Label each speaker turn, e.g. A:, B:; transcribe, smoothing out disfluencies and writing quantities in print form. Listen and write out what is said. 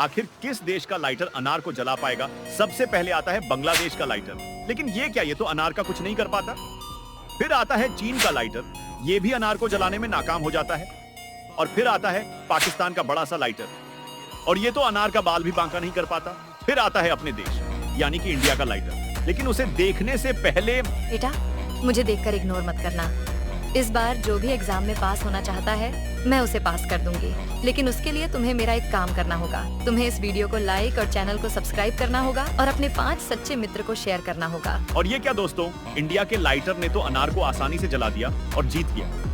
A: आखिर किस देश का लाइटर अनार को जला पाएगा? सबसे पहले आता है बांग्लादेश का लाइटर। लेकिन ये क्या, ये तो अनार का कुछ नहीं कर पाता। फिर आता है चीन का लाइटर, ये भी अनार को जलाने में नाकाम हो जाता है। और फिर आता है पाकिस्तान का बड़ा सा लाइटर, और ये तो अनार का बाल भी बांका नहीं कर पाता। फिर आता है अपने देश यानी कि इंडिया का लाइटर, लेकिन उसे देखने से पहले
B: बेटा, मुझे देखकर इग्नोर मत करना। इस बार जो भी एग्जाम में पास होना चाहता है, मैं उसे पास कर दूंगी। लेकिन उसके लिए तुम्हें मेरा एक काम करना होगा। तुम्हें इस वीडियो को लाइक और चैनल को सब्सक्राइब करना होगा और अपने 5 सच्चे मित्र को शेयर करना होगा।
A: और ये क्या दोस्तों, इंडिया के लाइटर ने तो अनार को आसानी से जला दिया और जीत गया।